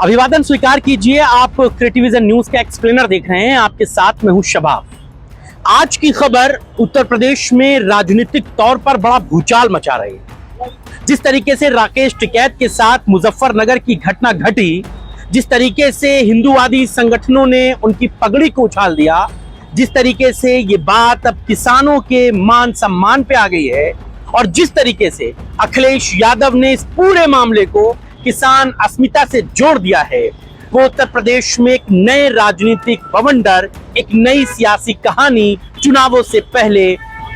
अभिवादन स्वीकार कीजिए। आप क्रिएटिविजन न्यूज का एक्सप्लेनर देख रहे हैं। आपके साथ मैं हूं शबाब। आज की खबर उत्तर प्रदेश में राजनीतिक तौर पर बड़ा भूचाल मचा रही है। जिस तरीके से राकेश टिकैत के साथ मुजफ्फरनगर की घटना घटी, जिस तरीके से हिंदूवादी संगठनों ने उनकी पगड़ी को उछाल दिया, जिस तरीके से ये बात अब किसानों के मान सम्मान पे आ गई है, और जिस तरीके से अखिलेश यादव ने इस पूरे मामले को किसान अस्मिता से जोड़ दिया है, वो उत्तर प्रदेश में एक नए राजनीतिक बवंडर, एक नई सियासी कहानी चुनावों से पहले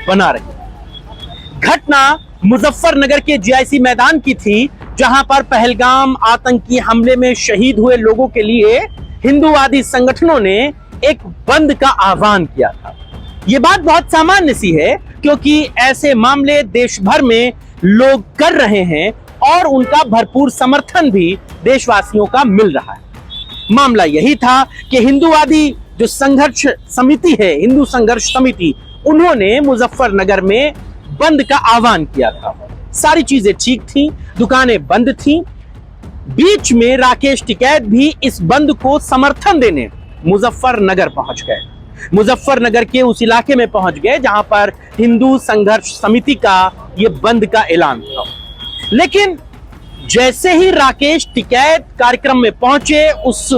बना रही। घटना मुजफ्फरनगर के जीआईसी मैदान की थी, जहां पर पहलगाम आतंकी हमले में शहीद हुए लोगों के लिए हिंदूवादी संगठनों ने एक बंद का आह्वान किया था। ये बात बहुत सामान्य सी है, क्योंकि ऐसे मामले देश भर में लोग कर रहे हैं और उनका भरपूर समर्थन भी देशवासियों का मिल रहा है। मामला यही था कि हिंदूवादी जो संघर्ष समिति है, हिंदू संघर्ष समिति, उन्होंने मुजफ्फरनगर में बंद का आह्वान किया था। सारी चीजें ठीक थी, दुकानें बंद थी। बीच में राकेश टिकैत भी इस बंद को समर्थन देने मुजफ्फरनगर पहुंच गए। मुजफ्फरनगर के उस इलाके में पहुंच गए जहां पर हिंदू संघर्ष समिति का यह बंद का ऐलान था। लेकिन जैसे ही राकेश टिकैत कार्यक्रम में पहुंचे, उस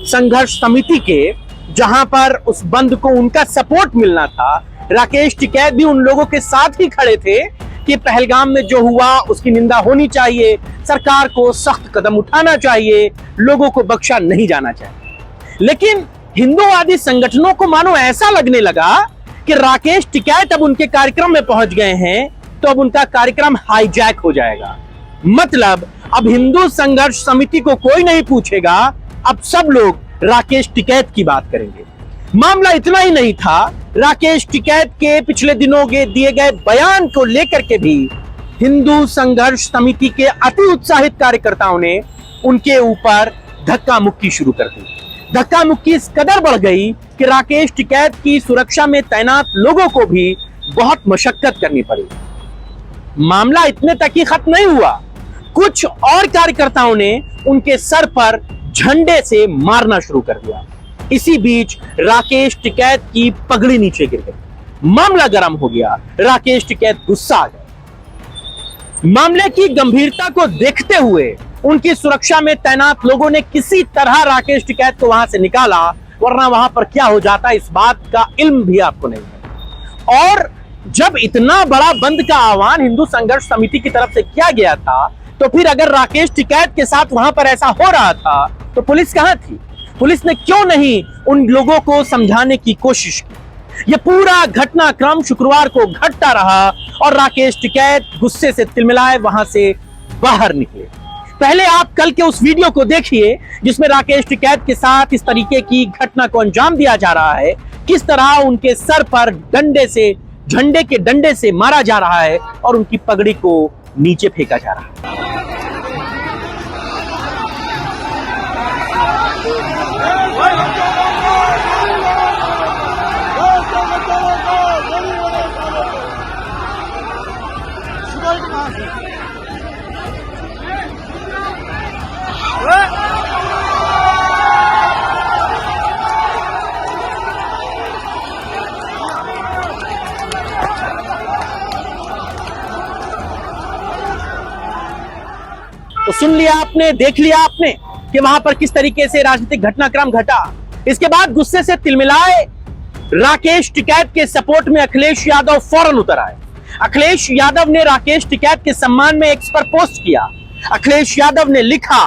संघर्ष समिति के जहां पर उस बंद को उनका सपोर्ट मिलना था, राकेश टिकैत भी उन लोगों के साथ ही खड़े थे कि पहलगाम में जो हुआ उसकी निंदा होनी चाहिए, सरकार को सख्त कदम उठाना चाहिए, लोगों को बख्शा नहीं जाना चाहिए। लेकिन हिंदूवादी संगठनों को मानो ऐसा लगने लगा कि राकेश टिकैत अब उनके कार्यक्रम में पहुंच गए हैं, तो अब उनका कार्यक्रम हाईजैक हो जाएगा। मतलब अब हिंदू संघर्ष समिति को कोई नहीं पूछेगा, अब सब लोग राकेश टिकैत की बात करेंगे। मामला इतना ही नहीं था, राकेश टिकैत के पिछले दिनों के दिए गए बयान को लेकर के भी हिंदू संघर्ष समिति के अति उत्साहित कार्यकर्ताओं ने उनके ऊपर धक्का मुक्की शुरू कर दी। धक्का मुक्की इस कदर बढ़ गई कि राकेश टिकैत की सुरक्षा में तैनात लोगों को भी बहुत मशक्कत करनी पड़ी। मामला इतने तक ही खत्म नहीं हुआ, कुछ और कार्यकर्ताओं ने उनके सर पर झंडे से मारना शुरू कर दिया। इसी बीच राकेश टिकैत की पगड़ी नीचे गिर गई। मामला गर्म हो गया, राकेश टिकैत गुस्सा आ गए। मामले की गंभीरता को देखते हुए उनकी सुरक्षा में तैनात लोगों ने किसी तरह राकेश टिकैत को वहां से निकाला, वरना वहां पर क्या हो जाता इस बात का इल्म भी आपको नहीं है। और जब इतना बड़ा बंद का आह्वान हिंदू संघर्ष समिति की तरफ से किया गया था, तो फिर अगर राकेश टिकैत के साथ वहां पर ऐसा हो रहा था, तो पुलिस कहां थी? पुलिस ने क्यों नहीं उन लोगों को समझाने की कोशिश की? यह पूरा घटनाक्रम शुक्रवार को घटता रहा और राकेश टिकैत गुस्से से तिलमिलाए वहां से बाहर निकले। पहले आप कल के उस वीडियो को देखिए, जिसमें राकेश टिकैत के साथ इस तरीके की घटना को अंजाम दिया जा रहा है, किस तरह उनके सर पर डंडे से, झंडे के डंडे से मारा जा रहा है और उनकी पगड़ी को नीचे फेंका जा रहा है। तो सुन लिया आपने, देख लिया आपने कि वहां पर किस तरीके से राजनीतिक घटनाक्रम घटा। इसके बाद गुस्से से तिलमिलाए राकेश टिकैत के सपोर्ट में अखिलेश यादव फौरन उतर आए। अखिलेश यादव ने राकेश टिकैत के सम्मान में एक्स पर पोस्ट किया। अखिलेश यादव ने लिखा,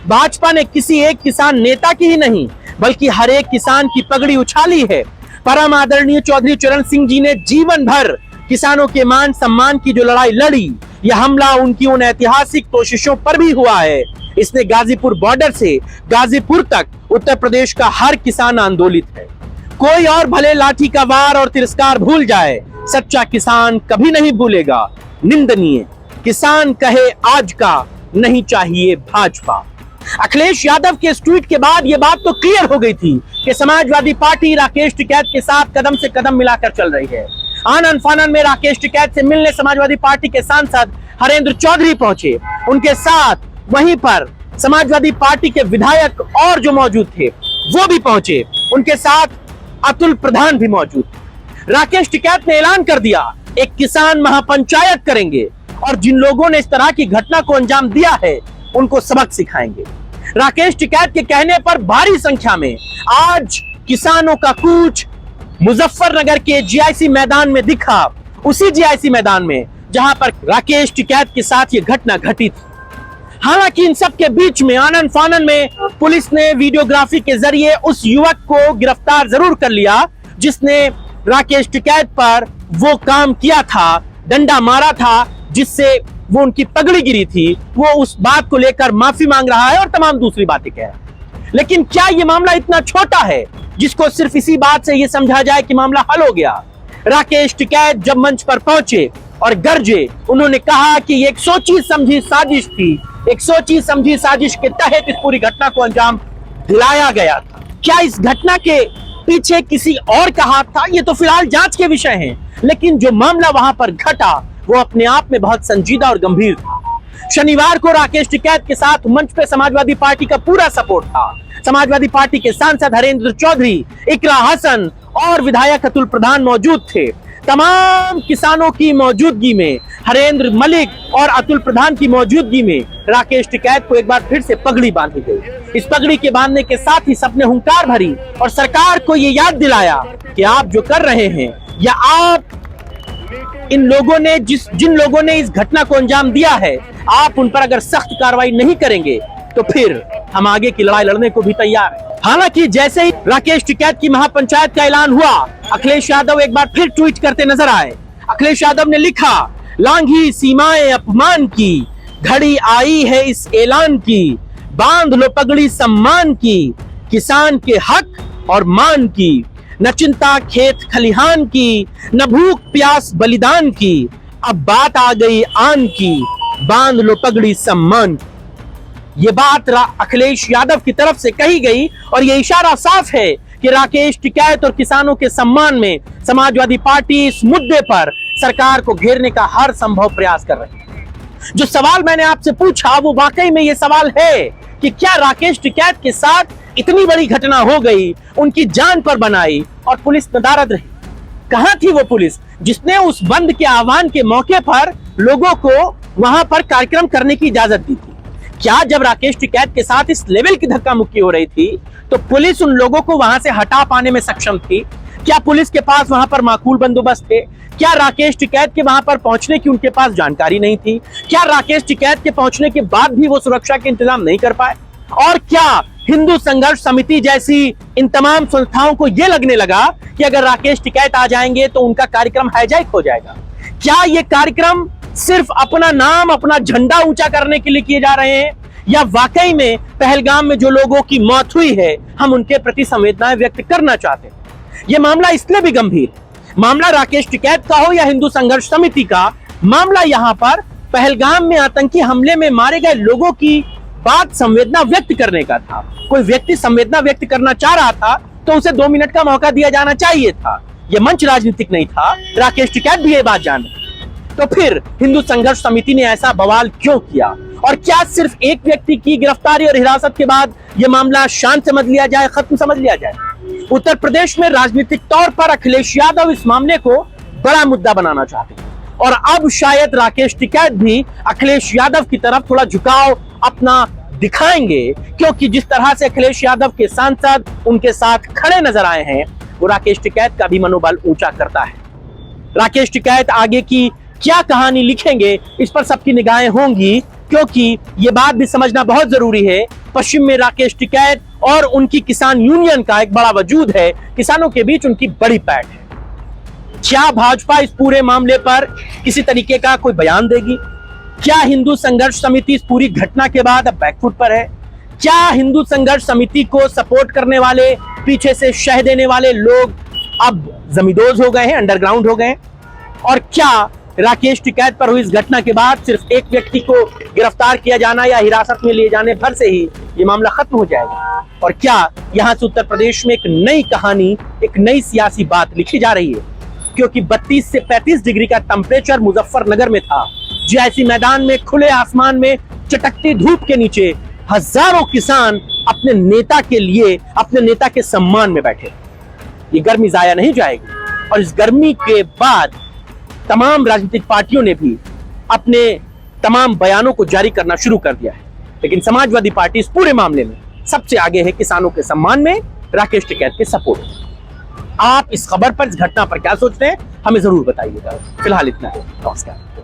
भाजपा ने किसी एक किसान नेता की ही नहीं, बल्कि हर एक किसान की पगड़ी उछाली है। परम आदरणीय चौधरी चरण सिंह जी ने जीवन भर किसानों के मान सम्मान की जो लड़ाई लड़ी, यह हमला उनकी उन ऐतिहासिक कोशिशों पर भी हुआ है। इसने गाजीपुर बॉर्डर से गाजीपुर तक उत्तर प्रदेश का हर किसान आंदोलित है। कोई और भले लाठी का वार और तिरस्कार भूल जाए, सच्चा किसान कभी नहीं भूलेगा। निंदनीय किसान कहे आज का नहीं चाहिए भाजपा। अखिलेश यादव के इस ट्वीट के बाद यह बात तो क्लियर हो गई थी कि समाजवादी पार्टी राकेश टिकैत के साथ कदम से कदम मिलाकर चल रही है। आनन फानन में राकेश टिकैत से मिलने समाजवादी पार्टी के सांसद हरेंद्र चौधरी पहुंचे। उनके साथ वहीं पर समाजवादी पार्टी के विधायक और जो मौजूद थे वो भी पहुंचे, उनके साथ अतुल प्रधान भी मौजूद थे। राकेश टिकैत ने ऐलान कर दिया एक किसान महापंचायत करेंगे और जिन लोगों ने इस तरह की घटना को अंजाम दिया है उनको सबक सिखाएंगे। राकेश टिकैत के कहने पर भारी संख्या में आज किसानों का कूच मुजफ्फरनगर के जीआईसी मैदान में दिखा, उसी जीआईसी मैदान में जहां पर राकेश टिकैत के साथ ये घटना घटी थी। हालांकि इन सब के बीच में आनन फानन में पुलिस ने वीडियोग्राफी के जरिए उस युवक को गिरफ्तार जरूर कर लिया जिसने राकेश टिकैत पर वो काम किया था, डंडा मारा था जिससे वो उनकी पगड़ी गिरी थी। वो उस बात को लेकर माफी मांग रहा है और तमाम दूसरी बातें कह रहा है। लेकिन क्या ये मामला इतना छोटा है जिसको सिर्फ इसी बात से ये समझा जाए कि मामला हल हो गया? राकेश टिकैत जब मंच पर पहुंचे और गरजे, उन्होंने कहा कि ये एक सोची समझी साजिश थी, एक सोची समझी साजिश के तहत इस पूरी घटना को अंजाम दिलाया गया था। क्या इस घटना के पीछे किसी और का हाथ था? ये तो फिलहाल जांच के विषय हैं, लेकिन जो मामला वहां पर घटा वो अपने आप में बहुत संजीदा और गंभीर था। शनिवार को राकेश टिकैत के साथ मंच पे समाजवादी पार्टी का पूरा सपोर्ट था। समाजवादी पार्टी के सांसद हरेंद्र चौधरी, इकरा हसन और विधायक अतुल प्रधान मौजूद थे। तमाम किसानों की मौजूदगी में, हरेंद्र मलिक और अतुल प्रधान की मौजूदगी में राकेश टिकैत को एक बार फिर से पगड़ी बांधी गई। इस पगड़ी के बांधने के साथ ही सबने हुंकार भरी और सरकार को ये याद दिलाया कि आप जो कर रहे हैं या आप इन लोगों ने जिन लोगों ने इस घटना को अंजाम दिया है, आप उन पर अगर सख्त कार्रवाई नहीं करेंगे तो फिर हम आगे की लड़ाई लड़ने को भी तैयार हैं। हालांकि जैसे ही राकेश टिकैत की महापंचायत का ऐलान हुआ, अखिलेश यादव एक बार फिर ट्वीट करते नजर आए। अखिलेश यादव ने लिखा, लांघी सीमाएं अपमान की, घड़ी आई है इस ऐलान की, बांध लो पगड़ी सम्मान की, किसान के हक और मान की, न चिंता खेत खलिहान की, न भूख प्यास बलिदान की, अब बात आ गई आन की, बांध लो पगड़ी सम्मान। ये बात अखिलेश यादव की तरफ से कही गई और ये इशारा साफ है कि राकेश टिकैत और किसानों के सम्मान में समाजवादी पार्टी इस मुद्दे पर सरकार को घेरने का हर संभव प्रयास कर रही है। जो सवाल मैंने आपसे पूछा वो वाकई में ये सवाल है कि क्या राकेश टिकैत के साथ इतनी बड़ी घटना हो गई, उनकी जान पर बनाई और पुलिस नदारद रही? कहां थी वो पुलिस जिसने उस बंद के आह्वान के मौके पर लोगों को वहां पर कार्यक्रम करने की इजाजत दी थी? क्या जब राकेश टिकैत के साथ इस लेवल की धक्का मुक्की हो रही थी तो पुलिस उन लोगों को वहां से हटा पाने में सक्षम थी? क्या पुलिस के पास वहां पर माकूल बंदोबस्त थे? क्या राकेश टिकैत के वहां पर पहुंचने की उनके पास जानकारी नहीं थी? क्या राकेश टिकैत के पहुंचने के बाद भी वो सुरक्षा के इंतजाम नहीं कर पाए? और क्या हिंदू संघर्ष समिति जैसी इन तमाम संस्थाओं को यह लगने लगा कि अगर राकेश टिकैत आ जाएंगे तो उनका कार्यक्रम हाईजैक हो जाएगा? क्या ये कार्यक्रम सिर्फ अपना नाम, अपना झंडा ऊंचा करने के लिए किए जा रहे हैं, या वाकई में पहलगाम में जो लोगों की मौत हुई है हम उनके प्रति संवेदनाएं व्यक्त करना चाहते हैं? यह मामला इसलिए भी गंभीर है, मामला राकेश टिकैत का हो या हिंदू संघर्ष समिति का, मामला यहाँ पर पहलगाम में आतंकी हमले में मारे गए लोगों की बात संवेदना व्यक्त करने का था। कोई व्यक्ति संवेदना व्यक्त करना चाह रहा था तो उसे 2 मिनट का मौका दिया जाना चाहिए था। यह मंच राजनीतिक नहीं था, राकेश टिकैत भी ये बात जाने। तो फिर हिंदू संघर्ष समिति ने ऐसा बवाल क्यों किया? और क्या सिर्फ एक व्यक्ति की गिरफ्तारी और हिरासत के बाद यह मामला शांत समझ लिया जाए, खत्म समझ लिया जाए? उत्तर प्रदेश में राजनीतिक तौर पर अखिलेश यादव इस मामले को बड़ा मुद्दा बनाना चाहते हैं और अब शायद राकेश टिकैत भी अखिलेश यादव की तरफ थोड़ा झुकाव अपना दिखाएंगे, क्योंकि जिस तरह से अखिलेश यादव के सांसद उनके साथ खड़े नजर आए हैं वो राकेश टिकैत का भी मनोबल ऊंचा करता है। राकेश टिकैत आगे की क्या कहानी लिखेंगे इस पर सबकी निगाहें होंगी, क्योंकि ये बात भी समझना बहुत जरूरी है, पश्चिम में राकेश टिकैत और उनकी किसान यूनियन का एक बड़ा वजूद है, किसानों के बीच उनकी बड़ी पैठ है। क्या भाजपा इस पूरे मामले पर किसी तरीके का कोई बयान देगी? क्या हिंदू संघर्ष समिति इस पूरी घटना के बाद अब बैकफुट पर है? क्या हिंदू संघर्ष समिति को सपोर्ट करने वाले, पीछे से शह देने वाले लोग अब जमींदोज हो गए हैं, अंडरग्राउंड हो गए हैं? और क्या राकेश टिकैत पर हुई इस घटना के बाद सिर्फ एक व्यक्ति को गिरफ्तार किया जाना या हिरासत में लिए जाने भर से ही ये मामला खत्म हो जाएगा? और क्या यहां से उत्तर प्रदेश में एक नई कहानी, एक नई सियासी बात लिखी जा रही है? क्योंकि 32 से 35 डिग्री का टेम्परेचर मुजफ्फरनगर में था। जीआईसी मैदान में खुले आसमान में चटकती धूप के नीचे हजारों किसान अपने नेता के लिए, अपने नेता के सम्मान में बैठे। ये गर्मी जाया नहीं जाएगी और इस गर्मी के बाद तमाम राजनीतिक पार्टियों ने भी अपने तमाम बयानों को जारी करना शुरू कर दिया है, लेकिन समाजवादी पार्टी इस पूरे मामले में सबसे आगे है, किसानों के सम्मान में, राकेश टिकैत के सपोर्ट में। आप इस खबर पर, इस घटना पर क्या सोचते हैं, हमें जरूर बताइएगा। फिलहाल इतना है, नमस्कार।